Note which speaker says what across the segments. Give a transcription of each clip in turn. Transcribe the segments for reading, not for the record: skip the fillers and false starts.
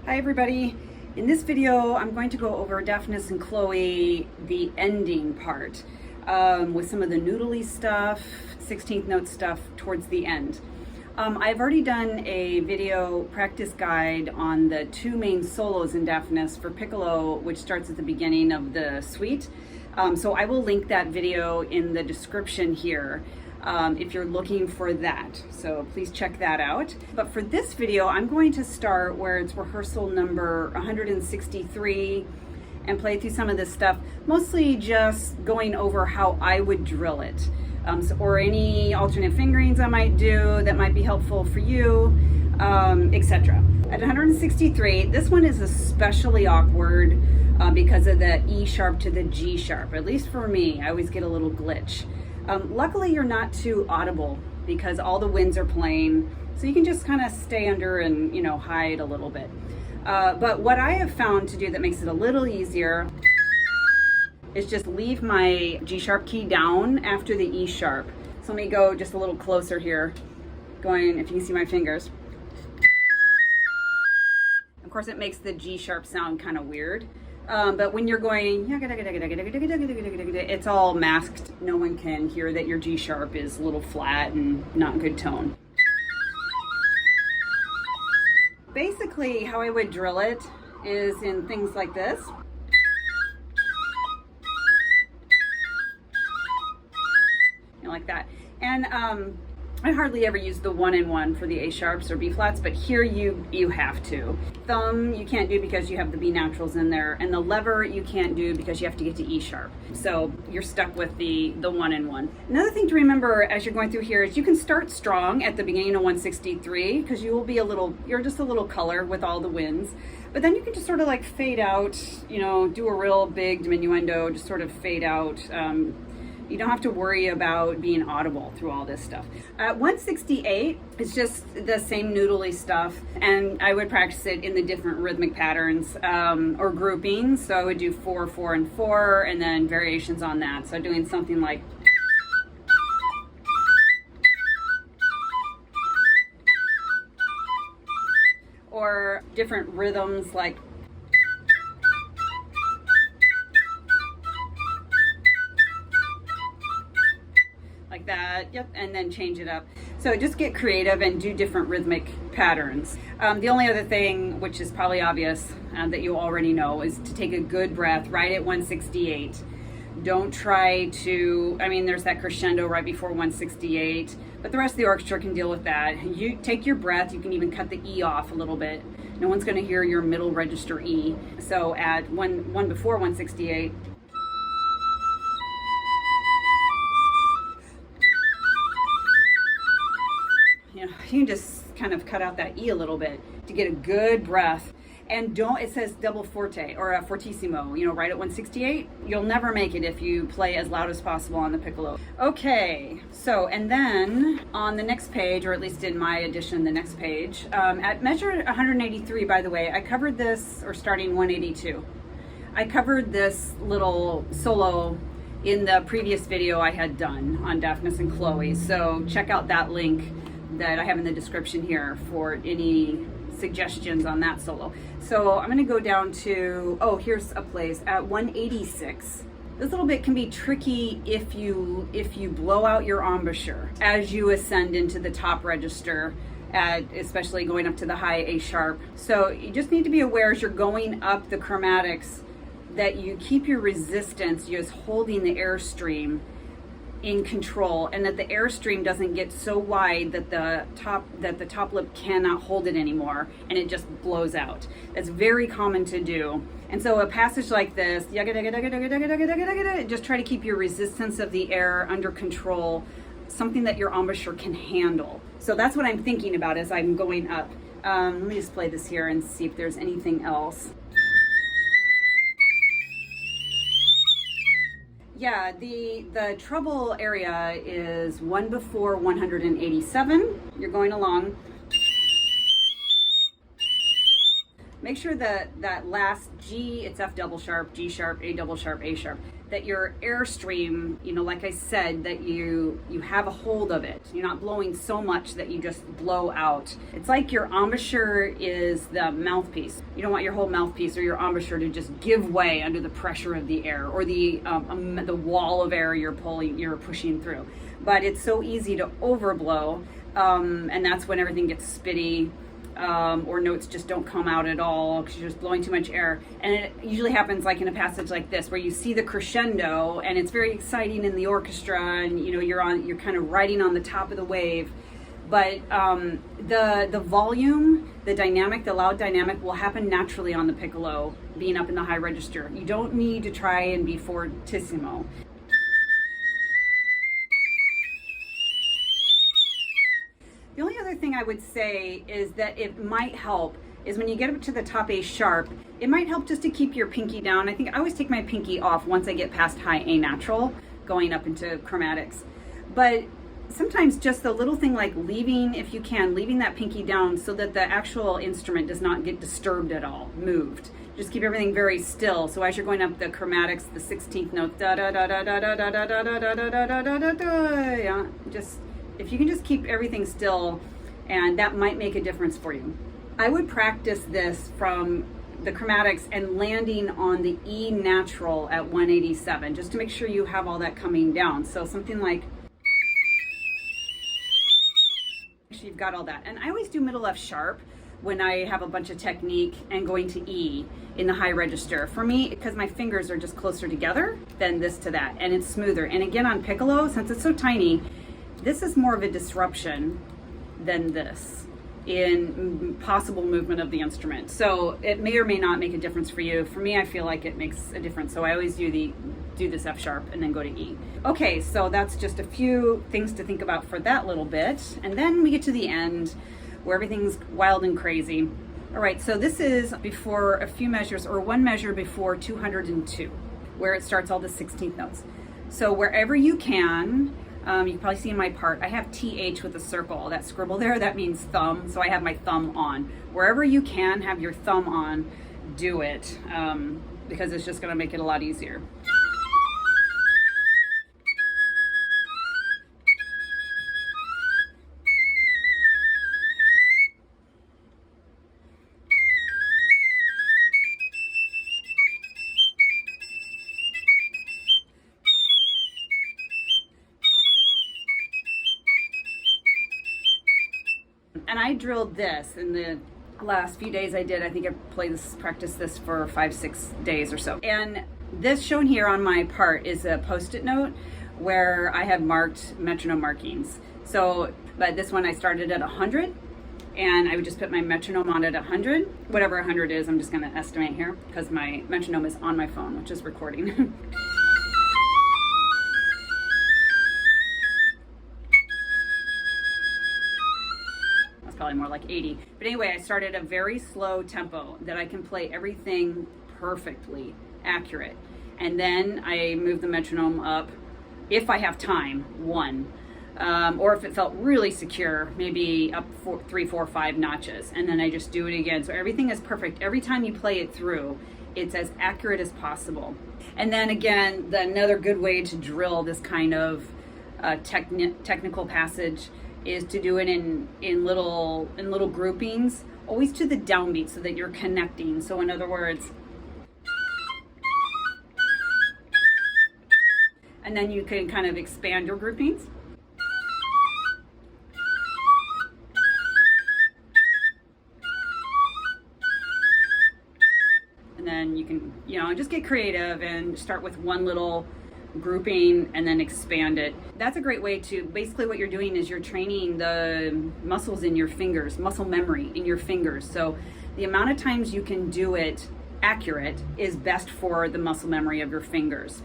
Speaker 1: Hi everybody. In this video, I'm going to go over Daphnis and Chloe, the ending part, with some of the noodly stuff, 16th note stuff towards the end. I've already done a video practice guide on the two main solos in Daphnis for Piccolo, which starts at the beginning of the suite. So I will link that video in the description here. If you're looking for that. So please check that out. But for this video, I'm going to start where it's rehearsal number 163 and play through some of this stuff, mostly just going over how I would drill it, or any alternate fingerings I might do that might be helpful for you, etc. At 163, this one is especially awkward because of the E sharp to the G sharp. At least for me, I always get a little glitch. Luckily, you're not too audible because all the winds are playing, so you can just kind of stay under and, hide a little bit. But what I have found to do that makes it a little easier is just leave my G sharp key down after the E sharp. So let me go just a little closer here, going, if you can see my fingers. Of course, it makes the G sharp sound kind of weird. But when you're going, it's all masked. No one can hear that your G sharp is a little flat and not good tone. Basically, how I would drill it is in things like this. Like that. And I hardly ever use the 1-in-1 for the A sharps or B flats, but here you have to. Thumb you can't do because you have the B naturals in there, and the lever you can't do because you have to get to E sharp. So you're stuck with the 1-in-1. Another thing to remember as you're going through here is you can start strong at the beginning of 163 because you're just a little color with all the winds. But then you can just sort of like fade out, do a real big diminuendo, just sort of fade out. You don't have to worry about being audible through all this stuff. At 168, it's just the same noodly stuff, and I would practice it in the different rhythmic patterns or groupings. So I would do 4, 4, and 4, and then variations on that. So doing something like or different rhythms like that, yep, and then change it up. So just get creative and do different rhythmic patterns. The only other thing, which is probably obvious that you already know, is to take a good breath right at 168. Don't try to, there's that crescendo right before 168, but the rest of the orchestra can deal with that. You take your breath, you can even cut the E off a little bit. No one's going to hear your middle register E. So at one before 168, you can just kind of cut out that E a little bit to get a good breath. And it says double forte or a fortissimo, right at 168. You'll never make it if you play as loud as possible on the piccolo. Okay, so, and then on the next page, or at least in my edition, the next page, at measure 183, by the way, I covered this, or starting 182. I covered this little solo in the previous video I had done on Daphnis and Chloe. So check out that link that I have in the description here for any suggestions on that solo. So I'm going to go down to, here's a place at 186. This little bit can be tricky if you blow out your embouchure as you ascend into the top register, especially going up to the high A sharp. So you just need to be aware as you're going up the chromatics that you keep your resistance just holding the airstream in control, and that the airstream doesn't get so wide that the top lip cannot hold it anymore and it just blows out. That's very common to do. And so a passage like this, just try to keep your resistance of the air under control, something that your embouchure can handle. So that's what I'm thinking about as I'm going up. Let me just play this here and see if there's anything else. Yeah, the treble area is 1 before 187. You're going along. Make sure that last G, it's F double sharp, G sharp, A double sharp, A sharp. that your airstream, you know, like I said, that you have a hold of it. You're not blowing so much that you just blow out. It's like your embouchure is the mouthpiece. You don't want your whole mouthpiece or your embouchure to just give way under the pressure of the air or the wall of air you're pushing through. But it's so easy to overblow, and that's when everything gets spitty. Or notes just don't come out at all because you're just blowing too much air. And it usually happens like in a passage like this, where you see the crescendo and it's very exciting in the orchestra, and you know you're kind of riding on the top of the wave. But the volume, the dynamic, the loud dynamic will happen naturally on the piccolo, being up in the high register. You don't need to try and be fortissimo. The only other thing I would say is that it might help is when you get up to the top A sharp, it might help just to keep your pinky down. I think I always take my pinky off once I get past high A natural, going up into chromatics. But sometimes just the little thing like leaving, if you can, leaving that pinky down so that the actual instrument does not get disturbed at all, moved. Just keep everything very still. So as you're going up the chromatics, the 16th note, da da da da da da da da da da da da da da da da, yeah, just if you can just keep everything still, and that might make a difference for you. I would practice this from the chromatics and landing on the E natural at 187, just to make sure you have all that coming down. So something like, you've got all that. And I always do middle F sharp when I have a bunch of technique and going to E in the high register. For me, because my fingers are just closer together than this to that, and it's smoother. And again on piccolo, since it's so tiny, this is more of a disruption than this in possible movement of the instrument. So it may or may not make a difference for you. For me, I feel like it makes a difference. So I always do this F sharp and then go to E. Okay, so that's just a few things to think about for that little bit. And then we get to the end where everything's wild and crazy. All right, so this is before a few measures, or one measure before 202, where it starts all the 16th notes. So wherever you can, you can probably see in my part, I have TH with a circle. That scribble there, that means thumb. So I have my thumb on. Wherever you can have your thumb on, do it, because it's just gonna make it a lot easier. And I drilled this in the last few days I did. I think I practiced this for 5-6 days or so. And this shown here on my part is a post-it note where I have marked metronome markings. So, but this one I started at 100, and I would just put my metronome on at 100. Whatever 100 is, I'm just gonna estimate here because my metronome is on my phone, which is recording. Probably more like 80. But anyway, I started a very slow tempo that I can play everything perfectly accurate. And then I move the metronome up, if I have time, 1. Or if it felt really secure, maybe up 3, 4, 5 notches. And then I just do it again. So everything is perfect. Every time you play it through, it's as accurate as possible. And then again, another good way to drill this kind of technical passage is to do it in little groupings, always to the downbeat so that you're connecting. So in other words, and then you can kind of expand your groupings. And then you can, just get creative and start with one little grouping and then expand it. That's a great way to, basically what you're doing is you're training the muscles in your fingers, muscle memory in your fingers. So the amount of times you can do it accurate is best for the muscle memory of your fingers.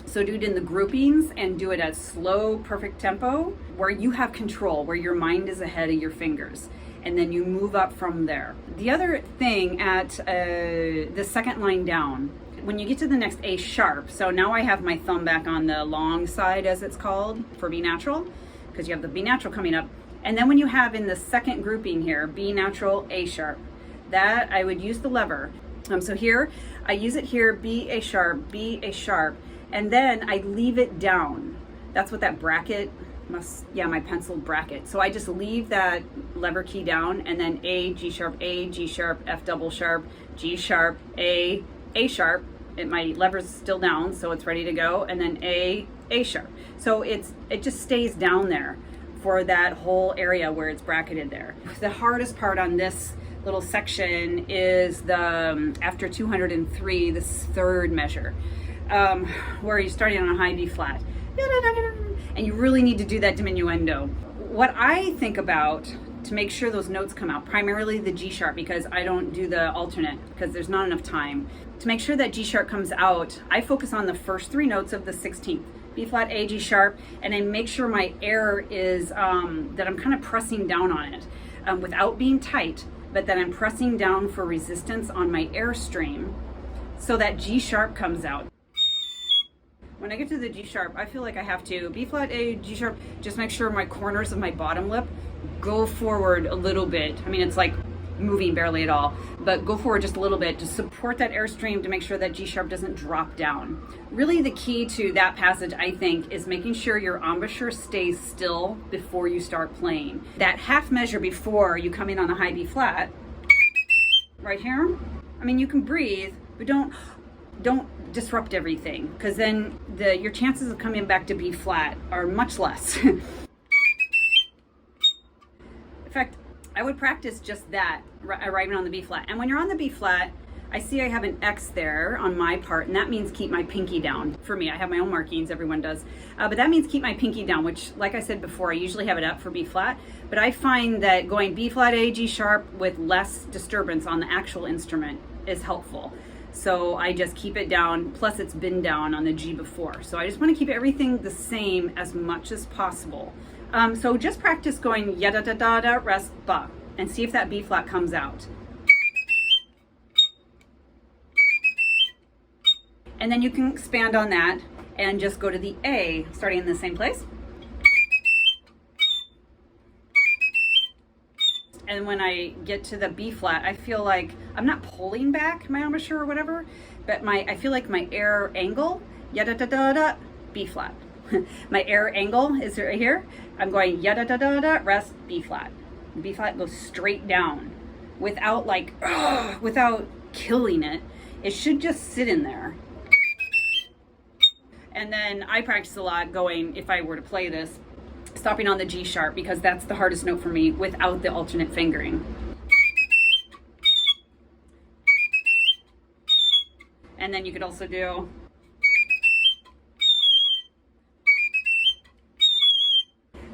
Speaker 1: So do it in the groupings and do it at slow, perfect tempo where you have control, where your mind is ahead of your fingers. And then you move up from there. The other thing at the second line down, when you get to the next A sharp, so now I have my thumb back on the long side, as it's called, for B natural, because you have the B natural coming up. And then when you have in the second grouping here, B natural, A sharp, that I would use the lever. So here, I use it here, B, A sharp, And then I leave it down. That's what that bracket must, yeah, my penciled bracket. So I just leave that lever key down, and then A, G sharp, A, G sharp, F double sharp, G sharp, A sharp. My lever's still down, so it's ready to go, and then A sharp. So it just stays down there for that whole area where it's bracketed there. The hardest part on this little section is the after 203, this third measure, where you're starting on a high B flat, and you really need to do that diminuendo. What I think about to make sure those notes come out, primarily the G sharp, because I don't do the alternate because there's not enough time. To make sure that G sharp comes out, I focus on the first three notes of the 16th. B flat, A, G sharp, and I make sure my air is, that I'm kind of pressing down on it without being tight, but that I'm pressing down for resistance on my air stream so that G sharp comes out. When I get to the G sharp, I feel like I have to B flat, A, G sharp, just make sure my corners of my bottom lip go forward a little bit. I mean, it's like moving barely at all, but go forward just a little bit to support that airstream to make sure that G sharp doesn't drop down. Really the key to that passage, I think, is making sure your embouchure stays still before you start playing. That half measure before you come in on the high B flat, right here, I mean, you can breathe, but don't disrupt everything, because then your chances of coming back to B flat are much less. In fact, I would practice just that, arriving on the B flat. And when you're on the B flat, I see I have an X there on my part, and that means keep my pinky down. For me, I have my own markings, everyone does. But that means keep my pinky down, which, like I said before, I usually have it up for B flat. But I find that going B flat, A, G sharp with less disturbance on the actual instrument is helpful. So I just keep it down, plus it's been down on the G before. So I just want to keep everything the same as much as possible. So just practice going ya da da da da rest ba, and see if that B flat comes out. And then you can expand on that and just go to the A, starting in the same place. And when I get to the B flat, I feel like I'm not pulling back my embouchure or whatever, but I feel like my air angle, ya da da da da, B flat. My air angle is right here. I'm going ya da da da da, rest, B flat. B flat goes straight down without without killing it. It should just sit in there. And then I practice a lot going, if I were to play this, stopping on the G sharp, because that's the hardest note for me without the alternate fingering. And then you could also do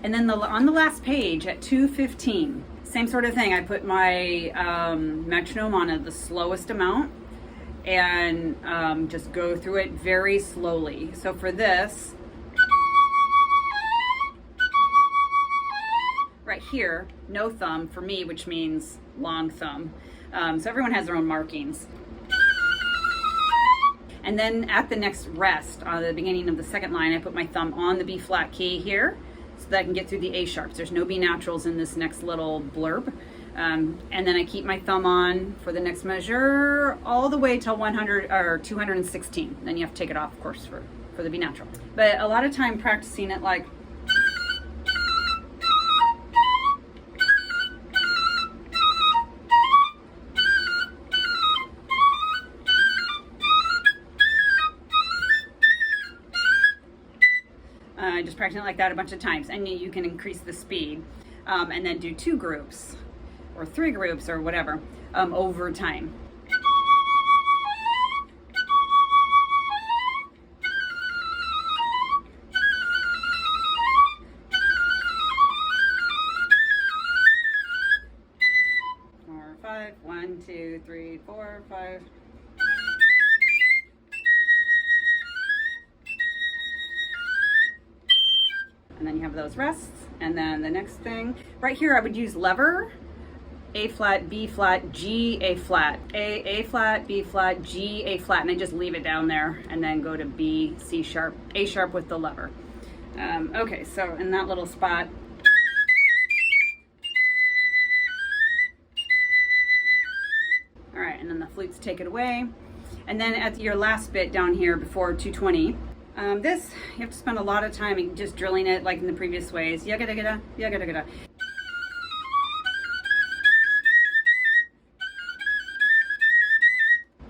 Speaker 1: and then on the last page at 2:15, same sort of thing. I put my metronome on the slowest amount and just go through it very slowly. So for this, right here, no thumb for me, which means long thumb. So everyone has their own markings. And then at the next rest, on the beginning of the second line, I put my thumb on the B flat key here so that I can get through the A sharps. There's no B naturals in this next little blurb. And then I keep my thumb on for the next measure all the way till 100 or 216. Then you have to take it off, of course, for the B natural. But a lot of time practicing it like just practicing it like that a bunch of times, and you can increase the speed, and then do 2 groups or 3 groups or whatever over time. Four, 5, 1, 2, 3, 4, 5. And then you have those rests. And then the next thing, right here, I would use lever, A flat, B flat, G, A flat, A flat, B flat, G, A flat, and then just leave it down there and then go to B, C sharp, A sharp with the lever. Okay, so in that little spot, all right, and then the flutes take it away. And then at your last bit down here before 220, This, you have to spend a lot of time just drilling it like in the previous ways. Yaga-daga-da, yaga-daga-da.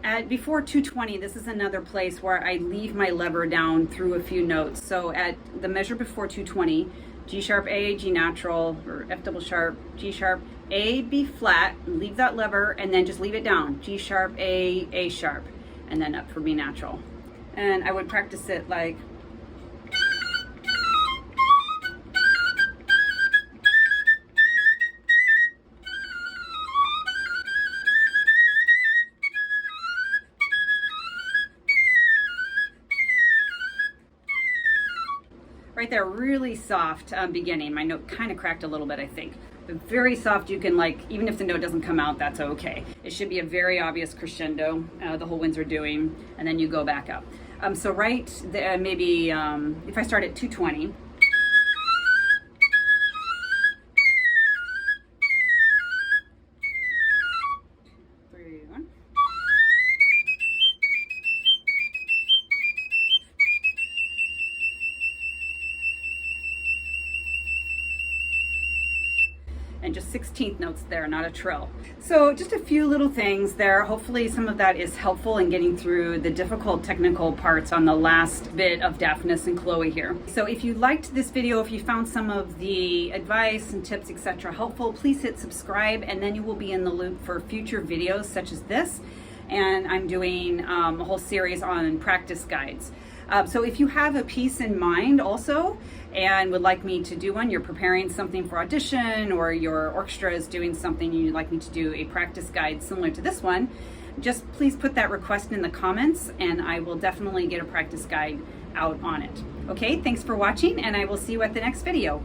Speaker 1: At before 220, this is another place where I leave my lever down through a few notes. So at the measure before 220, G sharp A, G natural, or F double sharp, G sharp, A, B flat, leave that lever, and then just leave it down. G sharp, A sharp, and then up for B natural. And I would practice it like, right there, really soft beginning. My note kind of cracked a little bit, I think. But very soft, you can like, even if the note doesn't come out, that's okay. It should be a very obvious crescendo, the whole winds are doing, and then you go back up. So right there, maybe if I start at 220, and just 16th notes there, not a trill. So just a few little things there. Hopefully some of that is helpful in getting through the difficult technical parts on the last bit of Daphnis and Chloe here. So if you liked this video, if you found some of the advice and tips, etc. helpful, please hit subscribe, and then you will be in the loop for future videos such as this. And I'm doing a whole series on practice guides. So if you have a piece in mind also and would like me to do one, you're preparing something for audition, or your orchestra is doing something, you'd like me to do a practice guide similar to this one, just please put that request in the comments and I will definitely get a practice guide out on it. Okay, thanks for watching, and I will see you at the next video.